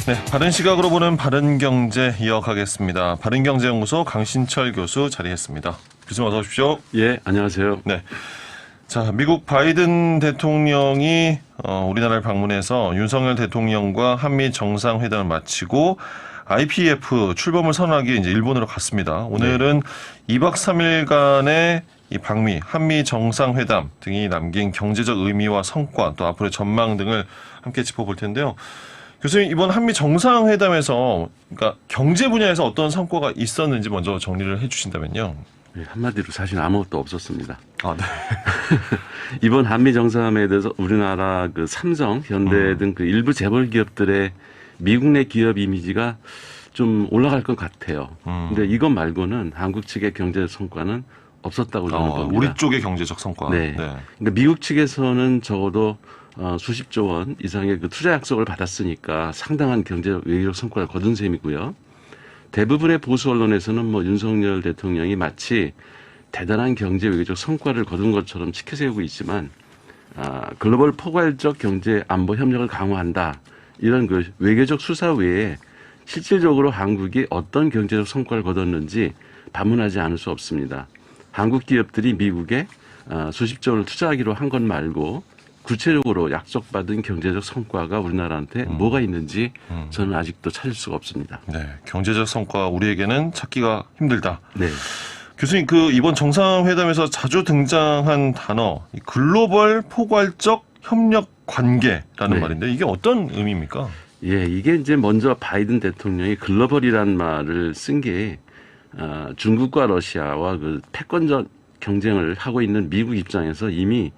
네, 바른 시각으로 보는 바른 경제 이어가겠습니다. 바른경제연구소 강신철 교수 자리했습니다. 교수님 어서 오십시오. 예, 안녕하세요. 네, 자 미국 바이든 대통령이 우리나라를 방문해서 윤석열 대통령과 한미 정상회담을 마치고 IPEF 출범을 선언하기 이제 일본으로 갔습니다. 오늘은 2박 3일간의 이 방미, 한미 정상회담 등이 남긴 경제적 의미와 성과 또 앞으로의 전망 등을 함께 짚어볼 텐데요. 교수님 이번 한미 정상회담에서 그러니까 경제 분야에서 어떤 성과가 있었는지 먼저 정리를 해주신다면요. 예, 한마디로 사실 아무것도 없었습니다. 아, 네. 이번 한미 정상회담에 대해서 우리나라 그 삼성, 현대 등 그 일부 재벌 기업들의 미국 내 기업 이미지가 좀 올라갈 것 같아요. 근데 이것 말고는 한국 측의 경제적 성과는 없었다고 저는 봅니다. 우리 쪽의 경제적 성과. 네. 그러니까 미국 측에서는 적어도 수십조 원 이상의 그 투자 약속을 받았으니까 상당한 경제적 외교적 성과를 거둔 셈이고요. 대부분의 보수 언론에서는 뭐 윤석열 대통령이 마치 대단한 경제 외교적 성과를 거둔 것처럼 치켜세우고 있지만 글로벌 포괄적 경제 안보 협력을 강화한다. 이런 그 외교적 수사 외에 실질적으로 한국이 어떤 경제적 성과를 거뒀는지 반문하지 않을 수 없습니다. 한국 기업들이 미국에 수십조 원을 투자하기로 한 것 말고 구체적으로 약속받은 경제적 성과가 우리나라한테 뭐가 있는지 저는 아직도 찾을 수가 없습니다. 네, 경제적 성과 우리에게는 찾기가 힘들다. 네. 교수님 그 이번 정상회담에서 자주 등장한 단어 글로벌 포괄적 협력 관계라는 말인데 이게 어떤 의미입니까? 예, 이게 이제 먼저 바이든 대통령이 글로벌이라는 말을 쓴 게 중국과 러시아와 그 패권적 경쟁을 하고 있는 미국 입장에서 이미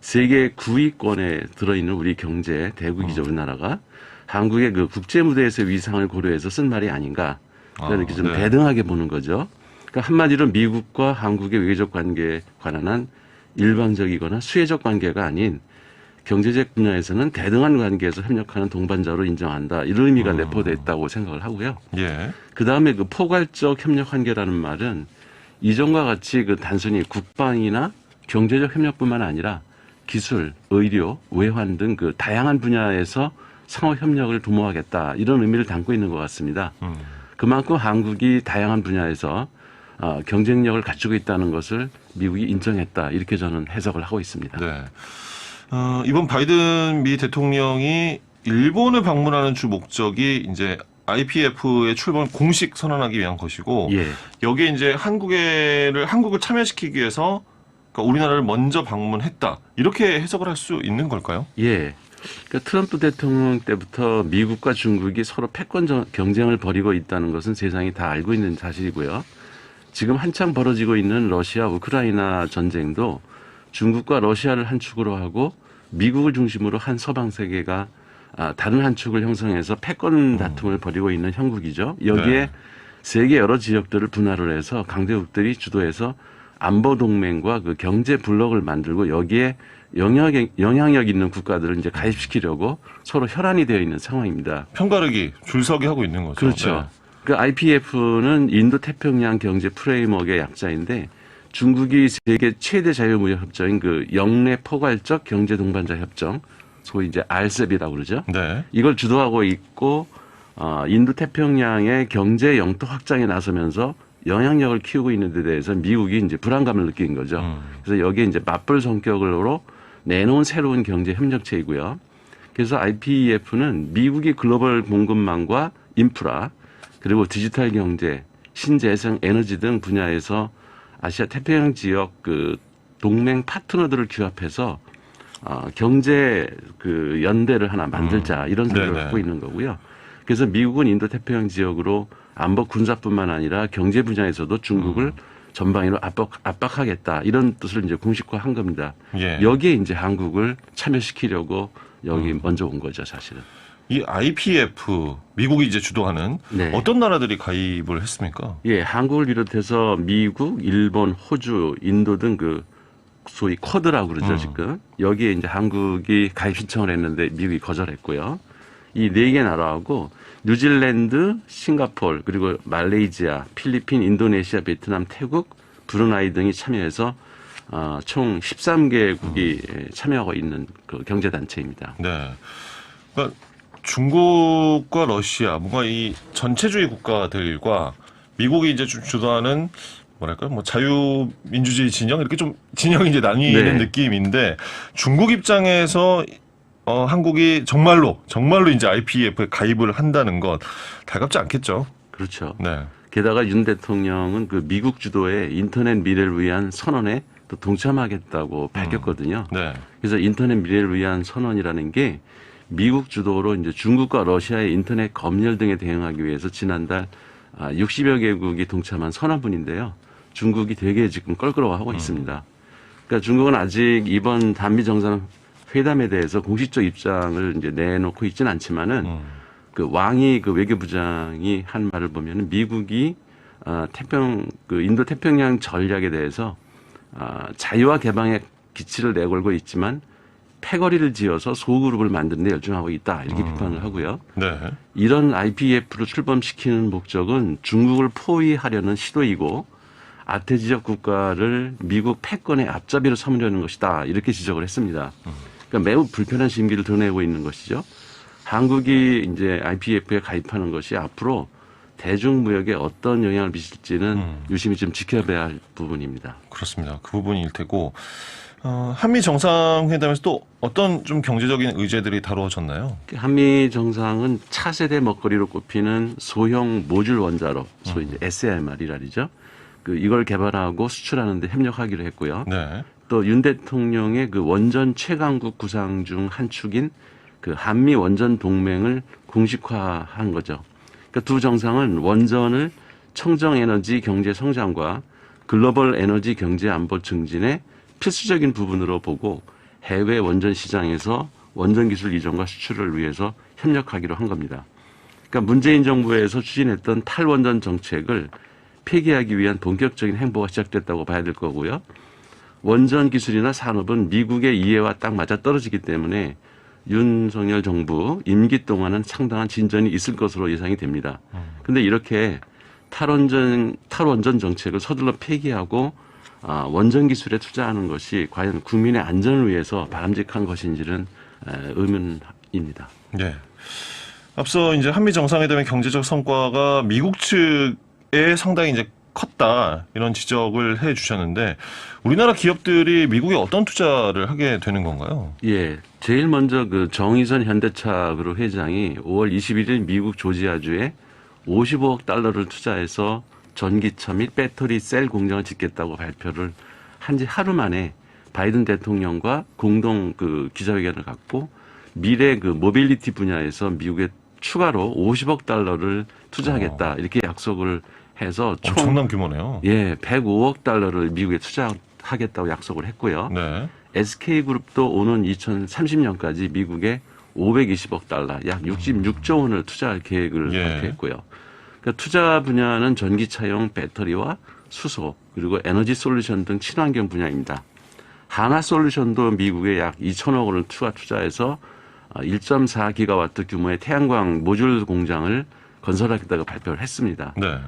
세계 9위권에 들어있는 우리 경제 대국이죠, 우리나라가. 한국의 그 국제 무대에서 위상을 고려해서 쓴 말이 아닌가. 이렇게 좀 대등하게 보는 거죠. 그러니까 한마디로 미국과 한국의 외교적 관계에 관한 일방적이거나 수혜적 관계가 아닌 경제적 분야에서는 대등한 관계에서 협력하는 동반자로 인정한다. 이런 의미가 내포되어 있다고 생각을 하고요. 예. 그다음에 그 포괄적 협력 관계라는 말은 이전과 같이 그 단순히 국방이나 경제적 협력뿐만 아니라 기술, 의료, 외환 등 그 다양한 분야에서 상호 협력을 도모하겠다. 이런 의미를 담고 있는 것 같습니다. 그만큼 한국이 다양한 분야에서 경쟁력을 갖추고 있다는 것을 미국이 인정했다. 이렇게 저는 해석을 하고 있습니다. 네. 이번 바이든 미 대통령이 일본을 방문하는 주 목적이 이제 IPEF의 출범을 공식 선언하기 위한 것이고 여기에 이제 한국을 참여시키기 위해서 그러니까 우리나라를 먼저 방문했다. 이렇게 해석을 할 수 있는 걸까요? 예. 그러니까 트럼프 대통령 때부터 미국과 중국이 서로 패권 경쟁을 벌이고 있다는 것은 세상이 다 알고 있는 사실이고요. 지금 한창 벌어지고 있는 러시아 우크라이나 전쟁도 중국과 러시아를 한 축으로 하고 미국을 중심으로 한 서방 세계가 다른 한 축을 형성해서 패권 다툼을 벌이고 있는 형국이죠. 여기에 세계 여러 지역들을 분할을 해서 강대국들이 주도해서 안보 동맹과 그 경제 블록을 만들고 여기에 영향력 있는 국가들을 이제 가입시키려고 서로 혈안이 되어 있는 상황입니다. 편가르기, 줄서기 하고 있는 거죠. 그렇죠. 네. 그 IPEF는 인도 태평양 경제 프레임워크의 약자인데 중국이 세계 최대 자유무역 협정인 그 영내 포괄적 경제 동반자 협정, 소위 이제 RCEP이라고 그러죠. 네. 이걸 주도하고 있고 인도 태평양의 경제 영토 확장에 나서면서 영향력을 키우고 있는 데 대해서 미국이 이제 불안감을 느낀 거죠. 그래서 여기에 이제 맞불 성격으로 내놓은 새로운 경제 협력체이고요. 그래서 IPEF는 미국이 글로벌 공급망과 인프라 그리고 디지털 경제, 신재생 에너지 등 분야에서 아시아 태평양 지역 그 동맹 파트너들을 규합해서 경제 그 연대를 하나 만들자 이런 생각을 갖고 있는 거고요. 그래서 미국은 인도 태평양 지역으로 안보 군사뿐만 아니라 경제 분야에서도 중국을 전방위로 압박하겠다 이런 뜻을 이제 공식화한 겁니다. 여기에 이제 한국을 참여시키려고 여기 먼저 온 거죠, 사실은. 이 IPEF 미국이 이제 주도하는 어떤 나라들이 가입을 했습니까? 예, 한국을 비롯해서 미국, 일본, 호주, 인도 등 그 소위 쿼드라고 그러죠, 지금. 여기에 이제 한국이 가입 신청을 했는데 미국이 거절했고요. 이 4개 나라하고 뉴질랜드, 싱가포르, 그리고 말레이시아, 필리핀, 인도네시아, 베트남, 태국, 브루나이 등이 참여해서 총 13개국이 참여하고 있는 그 경제단체입니다. 네. 그러니까 중국과 러시아, 뭔가 이 전체주의 국가들과 미국이 이제 좀 주도하는 뭐랄까요, 뭐 자유민주주의 진영 이렇게 좀 진영이 이제 나뉘는 네. 느낌인데 중국 입장에서 한국이 정말로 이제 IPEF에 가입을 한다는 것 달갑지 않겠죠. 그렇죠. 네. 게다가 윤 대통령은 그 미국 주도의 인터넷 미래를 위한 선언에 또 동참하겠다고 밝혔거든요. 네. 그래서 인터넷 미래를 위한 선언이라는 게 미국 주도로 이제 중국과 러시아의 인터넷 검열 등에 대응하기 위해서 지난달 60여 개국이 동참한 선언문인데요. 중국이 되게 지금 껄끄러워하고 있습니다. 그러니까 중국은 아직 이번 단미 정상회담에 대해서 공식적 입장을 이제 내놓고 있지는 않지만은 그 왕이 그 외교부장이 한 말을 보면은 미국이 인도 태평양 전략에 대해서 자유와 개방의 기치를 내걸고 있지만 패거리를 지어서 소그룹을 만드는 데 열중하고 있다. 이렇게 비판을 하고요. 네. 이런 IPEF를 출범시키는 목적은 중국을 포위하려는 시도이고 아태 지역 국가를 미국 패권의 앞잡이로 삼으려는 것이다. 이렇게 지적을 했습니다. 그러니까 매우 불편한 심기를 드러내고 있는 것이죠. 한국이 이제 IPEF에 가입하는 것이 앞으로 대중무역에 어떤 영향을 미칠지는 유심히 좀 지켜봐야 할 부분입니다. 그렇습니다. 그 부분일 테고 한미 정상회담에서 또 어떤 좀 경제적인 의제들이 다루어졌나요? 한미 정상은 차세대 먹거리로 꼽히는 소형 모듈 원자로, 소위 이제 SMR이라죠. 이걸 개발하고 수출하는 데 협력하기로 했고요. 네. 또 윤 대통령의 그 원전 최강국 구상 중 한 축인 그 한미 원전 동맹을 공식화한 거죠. 그러니까 두 정상은 원전을 청정 에너지 경제 성장과 글로벌 에너지 경제 안보 증진의 필수적인 부분으로 보고 해외 원전 시장에서 원전 기술 이전과 수출을 위해서 협력하기로 한 겁니다. 그러니까 문재인 정부에서 추진했던 탈원전 정책을 폐기하기 위한 본격적인 행보가 시작됐다고 봐야 될 거고요. 원전 기술이나 산업은 미국의 이해와 딱 맞아 떨어지기 때문에 윤석열 정부 임기 동안은 상당한 진전이 있을 것으로 예상이 됩니다. 그런데 이렇게 탈원전 정책을 서둘러 폐기하고 원전 기술에 투자하는 것이 과연 국민의 안전을 위해서 바람직한 것인지는 의문입니다. 네. 앞서 이제 한미 정상회담의 경제적 성과가 미국 측에 상당히 이제 컸다 이런 지적을 해 주셨는데 우리나라 기업들이 미국에 어떤 투자를 하게 되는 건가요? 예, 제일 먼저 그 정의선 현대차 그룹 회장이 5월 21일 미국 조지아주에 55억 달러를 투자해서 전기차 및 배터리 셀 공장을 짓겠다고 발표를 한 지 하루 만에 바이든 대통령과 공동 그 기자회견을 갖고 미래 그 모빌리티 분야에서 미국에 추가로 50억 달러를 투자하겠다 이렇게 약속을 해서 총 엄청난 규모네요. 105억 달러를 미국에 투자하겠다고 약속을 했고요. 네. SK그룹도 오는 2030년까지 미국에 520억 달러, 약 66조 원을 투자할 계획을 발표했고요. 그러니까 투자 분야는 전기차용 배터리와 수소, 그리고 에너지 솔루션 등 친환경 분야입니다. 한화솔루션도 미국에 약 2천억 원을 투자해서 1.4기가와트 규모의 태양광 모듈 공장을 건설하겠다고 발표를 했습니다. 네.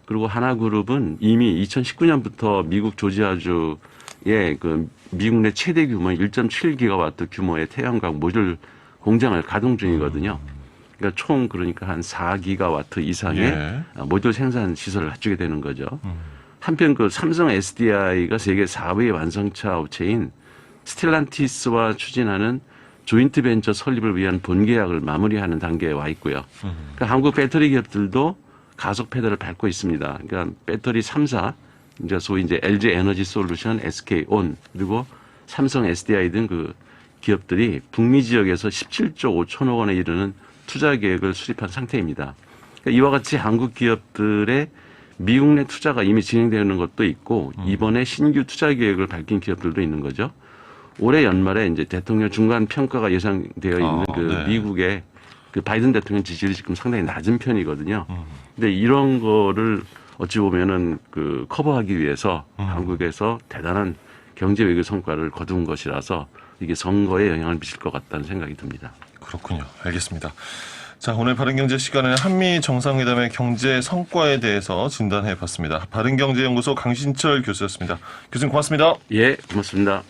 그리고 하나그룹은 이미 2019년부터 미국 조지아주의 그 미국 내 최대 규모의 1.7기가와트 규모의 태양광 모듈 공장을 가동 중이거든요. 그러니까 총 그러니까 한 4기가와트 이상의 모듈 생산 시설을 갖추게 되는 거죠. 한편 그 삼성 SDI가 세계 4위 완성차 업체인 스텔란티스와 추진하는 조인트 벤처 설립을 위한 본계약을 마무리하는 단계에 와 있고요. 그러니까 한국 배터리 기업들도 가속 페달을 밟고 있습니다. 그러니까 배터리 3사, 이제 소위 이제 LG 에너지 솔루션, SK온, 그리고 삼성 SDI 등 그 기업들이 북미 지역에서 17조 5천억 원에 이르는 투자 계획을 수립한 상태입니다. 그러니까 이와 같이 한국 기업들의 미국 내 투자가 이미 진행되는 것도 있고 이번에 신규 투자 계획을 밝힌 기업들도 있는 거죠. 올해 연말에 이제 대통령 중간 평가가 예상되어 있는 미국의 그 바이든 대통령 지지율이 지금 상당히 낮은 편이거든요. 근데 이런 거를 어찌 보면은 그 커버하기 위해서 한국에서 대단한 경제 외교 성과를 거둔 것이라서 이게 선거에 영향을 미칠 것 같다는 생각이 듭니다. 그렇군요. 알겠습니다. 자, 오늘 바른경제 시간에는 한미 정상회담의 경제 성과에 대해서 진단해 봤습니다. 바른경제연구소 강신철 교수였습니다. 교수님 고맙습니다. 예, 고맙습니다.